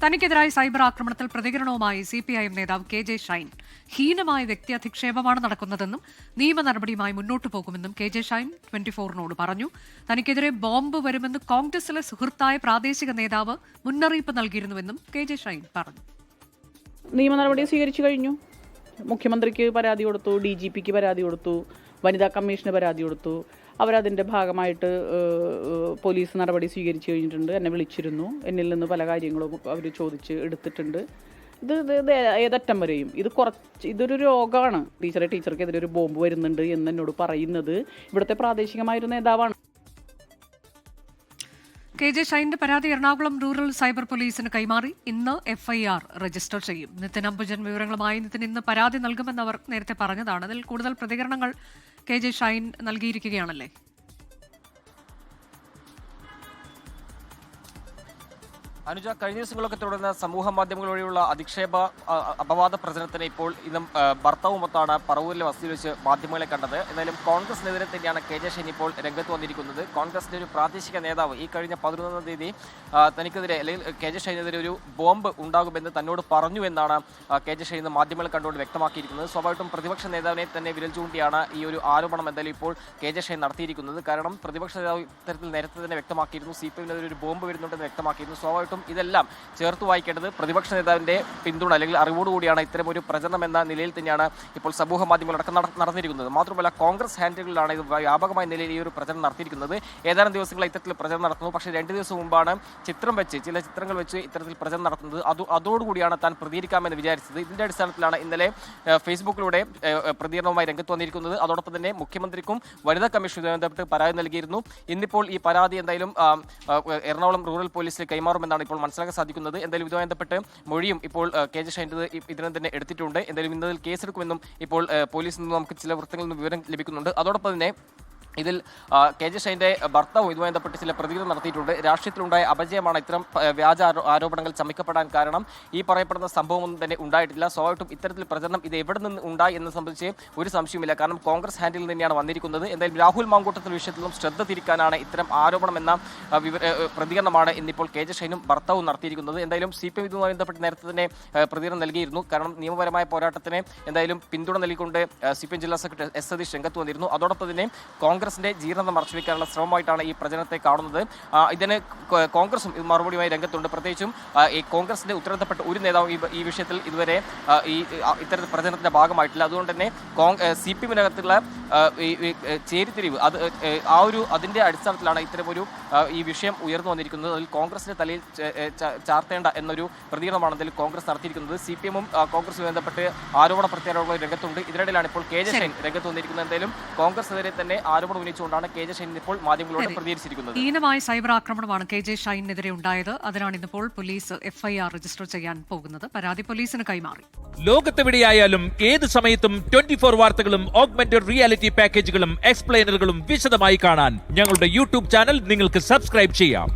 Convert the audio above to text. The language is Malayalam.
തനിക്കെതിരായ സൈബർ ആക്രമണത്തിൽ പ്രതികരണവുമായി CPIM നേതാവ് KJ ഷൈൻ. ഹീനമായ വ്യക്തി അധിക്ഷേപമാണ് നടക്കുന്നതെന്നും നിയമ നടപടിയുമായി മുന്നോട്ടു പോകുമെന്നും KJ ഷൈൻ 24-നോട് പറഞ്ഞു. തനിക്കെതിരെ ബോംബ് വരുമെന്ന് കോൺഗ്രസിലെ സുഹൃത്തായ പ്രാദേശിക നേതാവ് മുന്നറിയിപ്പ് നൽകിയിരുന്നുവെന്നും KJ ഷൈൻ പറഞ്ഞു. നിയമ നടപടി സ്വീകരിച്ചു കഴിഞ്ഞു. മുഖ്യമന്ത്രിക്ക് പരാതി കൊടുത്തു, DGPക്ക് പരാതി കൊടുത്തു, വനിതാ കമ്മീഷന് പരാതി കൊടുത്തു. അവരതിൻ്റെ ഭാഗമായിട്ട് പോലീസ് നടപടി സ്വീകരിച്ചു കഴിഞ്ഞിട്ടുണ്ട്. എന്നെ വിളിച്ചിരുന്നു. എന്നിൽ നിന്ന് പല കാര്യങ്ങളും അവർ ചോദിച്ച് എടുത്തിട്ടുണ്ട്. ഇത് ഏതറ്റം വരെയും ഇതൊരു രോഗമാണ്. ടീച്ചർക്കെതിരെ ഒരു ബോംബ് വരുന്നുണ്ട് എന്ന് എന്നോട് പറയുന്നത് ഇവിടുത്തെ പ്രാദേശികമായൊരു നേതാവാണ്. KJ ഷൈന്റെ പരാതി എറണാകുളം റൂറൽ സൈബർ പോലീസിന് കൈമാറി. ഇന്ന് FIR രജിസ്റ്റർ ചെയ്യും. നിതിൻ അംബുജൻ വിവരങ്ങളുമായി. നിതിൻ, ഇന്ന് പരാതി നൽകുമെന്ന് അവർ നേരത്തെ പറഞ്ഞതാണ്. അതിൽ കൂടുതൽ പ്രതികരണങ്ങൾ KJ ഷൈൻ നൽകിയിരിക്കുകയാണല്ലേ? അനുജ, കഴിഞ്ഞ ദിവസങ്ങളൊക്കെ തുടർന്ന് സമൂഹ മാധ്യമങ്ങൾ വഴിയുള്ള അധിക്ഷേപ അപവാദ പ്രചരണത്തിന് ഇപ്പോൾ ഇന്നും ഭർത്താവുമൊത്താണ് പറവൂരിലെ വസതിയിൽ വെച്ച് മാധ്യമങ്ങളെ കണ്ടത്. എന്നാലും കോൺഗ്രസിനെതിരെ തന്നെയാണ് KJ ഷൈൻ ഇപ്പോൾ രംഗത്ത് വന്നിരിക്കുന്നത്. കോൺഗ്രസിന്റെ ഒരു പ്രാദേശിക നേതാവ് ഈ കഴിഞ്ഞ 11-ാം തീയതി തനിക്കെതിരെ അല്ലെങ്കിൽ KJ ഷൈനെതിരെ ഒരു ബോംബ് ഉണ്ടാകുമെന്ന് തന്നോട് പറഞ്ഞു എന്നാണ് KJ ഷൈൻ ഇന്ന് മാധ്യമങ്ങളെ കണ്ടുകൊണ്ട് വ്യക്തമാക്കിയിരിക്കുന്നത്. സ്വാഭാവികമായിട്ടും പ്രതിപക്ഷ നേതാവിനെ തന്നെ വിരൽ ചൂണ്ടിയാണ് ഈ ഒരു ആരോപണം എന്തായാലും ഇപ്പോൾ KJ ഷൈൻ നടത്തിയിരിക്കുന്നത്. കാരണം പ്രതിപക്ഷ നേതാവ് ഇത്തരത്തിൽ നേരത്തെ തന്നെ വ്യക്തമാക്കിയിരുന്നു, CPIനെതിരെ ഒരു ബോംബ് വരുന്നുണ്ടെന്ന് വ്യക്തമാക്കിയിരുന്നു. സ്വാഭാവികമായിട്ടും ഇതെല്ലാം ചേർത്ത് വായിക്കേണ്ടത് പ്രതിപക്ഷ നേതാവിന്റെ പിന്തുണ അല്ലെങ്കിൽ അറിവോടുകൂടിയാണ് ഇത്തരം ഒരു പ്രചരണം എന്ന നിലയിൽ തന്നെയാണ് ഇപ്പോൾ സമൂഹ മാധ്യമങ്ങളടക്കം നടന്നിരിക്കുന്നത്. മാത്രമല്ല കോൺഗ്രസ് ഹാൻഡിലുകളിലാണ് ഇത് വ്യാപകമായ നിലയിൽ ഈ ഒരു പ്രചരണം നടത്തിയിരിക്കുന്നത്. ഏതാനും ദിവസങ്ങളായി ഇത്തരത്തിൽ പ്രചരണം നടത്തുന്നു. പക്ഷേ 2 ദിവസം മുമ്പാണ് ചില ചിത്രങ്ങൾ വെച്ച് ഇത്തരത്തിൽ പ്രചരണം നടത്തുന്നത്. അതോടുകൂടിയാണ് താൻ പ്രതികരിക്കാമെന്ന് വിചാരിച്ചത്. ഇതിന്റെ അടിസ്ഥാനത്തിലാണ് ഇന്നലെ ഫേസ്ബുക്കിലൂടെ പ്രതികരണവുമായി രംഗത്ത് വന്നിരിക്കുന്നത്. അതോടൊപ്പം തന്നെ മുഖ്യമന്ത്രിക്കും വനിതാ കമ്മീഷനുമായി ബന്ധപ്പെട്ട് പരാതി നൽകിയിരുന്നു. ഇന്നിപ്പോൾ ഈ പരാതി എന്തായാലും എറണാകുളം റൂറൽ പോലീസിൽ കൈമാറുമെന്നാണ് ഇപ്പോൾ മനസ്സിലാക്കാൻ സാധിക്കുന്നത്. എന്തായാലും ഇതുമായി ബന്ധപ്പെട്ട് മൊഴിയും ഇപ്പോൾ KJ ഷൈൻ്റെ ഇതിനെ തന്നെ എടുത്തിട്ടുണ്ട്. എന്തായാലും ഇന്നതിൽ കേസെടുക്കുമെന്നും ഇപ്പോൾ പോലീസിൽ നിന്ന് നമുക്ക് ചില വൃത്തങ്ങളിൽ നിന്ന് വിവരം ലഭിക്കുന്നുണ്ട്. അതോടൊപ്പം തന്നെ ഇതിൽ KJ ഷൈൻ്റെ ഭർത്താവും ഇതുമായി ബന്ധപ്പെട്ട് ചില പ്രതികരണം നടത്തിയിട്ടുണ്ട്. രാഷ്ട്രീയത്തിലുണ്ടായ അപജയമാണ് ഇത്തരം വ്യാജ ആരോപണങ്ങൾ ചമയ്ക്കപ്പെടാൻ കാരണം. ഈ പറയപ്പെടുന്ന സംഭവമൊന്നും തന്നെ ഉണ്ടായിട്ടില്ല. സ്വാഭാവികമായിട്ടും ഇത്തരത്തിൽ പ്രചരണം ഇത് എവിടെ നിന്ന് ഉണ്ടായി എന്ന് സംബന്ധിച്ച് ഒരു സംശയമില്ല. കാരണം കോൺഗ്രസ് ഹാൻഡിൽ തന്നെയാണ് വന്നിരിക്കുന്നത്. എന്തായാലും രാഹുൽ മാങ്കൂട്ടത്തിൽ വിഷയത്തിലും ശ്രദ്ധ തിരിക്കാനാണ് ഇത്തരം ആരോപണം എന്ന പ്രതികരണമാണ് ഇന്നിപ്പോൾ KJ ഷൈനും ഭർത്താവും നടത്തിയിരിക്കുന്നത്. എന്തായാലും CPIM ഇതുമായി ബന്ധപ്പെട്ട് നേരത്തെ തന്നെ പ്രതികരണം നൽകിയിരുന്നു. കാരണം നിയമപരമായ പോരാട്ടത്തിന് എന്തായാലും പിന്തുണ നൽകിക്കൊണ്ട് CPIM ജില്ലാ സെക്രട്ടറി S സതീഷ് രംഗത്ത് വന്നിരുന്നു. അതോടൊപ്പം തന്നെ കോൺഗ്രസിന്റെ ജീർണത മറച്ചുവെക്കാനുള്ള ശ്രമമായിട്ടാണ് ഈ പ്രചരണത്തെ കാണുന്നത്. ഇതിന് കോൺഗ്രസും മറുപടിയുമായി രംഗത്തുണ്ട്. പ്രത്യേകിച്ചും ഈ കോൺഗ്രസിന്റെ ഉത്തരവാദിത്തപ്പെട്ട ഒരു നേതാവും ഈ വിഷയത്തിൽ ഇതുവരെ ഇത്തരത്തിൽ പ്രചരണത്തിന്റെ ഭാഗമായിട്ടില്ല. അതുകൊണ്ട് തന്നെ CPIമിനകത്തുള്ള ചേരിതിരിവ് അതിന്റെ അടിസ്ഥാനത്തിലാണ് ഇത്തരമൊരു ഈ വിഷയം ഉയർന്നു വന്നിരിക്കുന്നത്. അതിൽ കോൺഗ്രസിന്റെ തലയിൽ ചാർത്തേണ്ട എന്നൊരു പ്രതികരണമാണ് അതിൽ കോൺഗ്രസ് നടത്തിയിരിക്കുന്നത്. CPIമും കോൺഗ്രസുമായി ബന്ധപ്പെട്ട് ആരോപണ പ്രത്യാരോപണങ്ങൾ രംഗത്തുണ്ട്. ഇതിനിടയിലാണ് ഇപ്പോൾ KJ ഷൈൻ രംഗത്ത് വന്നിരിക്കുന്നത്. എന്തായാലും കോൺഗ്രസിനെതിരെ തന്നെ ആരോപണം ഉന്നയിച്ചുകൊണ്ടാണ് KJ ഷൈൻ ഇപ്പോൾ മാധ്യമങ്ങളോട് പ്രതികരിച്ചിരിക്കുന്നത്. ഹീനമായ സൈബർ ആക്രമണമാണ് KJ ഷൈനെതിരെ ഉണ്ടായത്. അതിനാണ് ഇന്നിപ്പോൾ പോലീസ് FIR രജിസ്റ്റർ ചെയ്യാൻ പോകുന്നത്. പരാതി പോലീസിന് കൈമാറി. ലോകത്തെവിടെയായാലും ഏത് സമയത്തും 24 വാർത്തകളും ഓഗ്മെന്റഡ് റിയാലിറ്റി പാക്കേജുകളും എക്സ്പ്ലെയിനറുകളും വിശദമായി കാണാൻ ഞങ്ങളുടെ YouTube ചാനൽ നിങ്ങൾക്ക് സബ്സ്ക്രൈബ് ചെയ്യാം.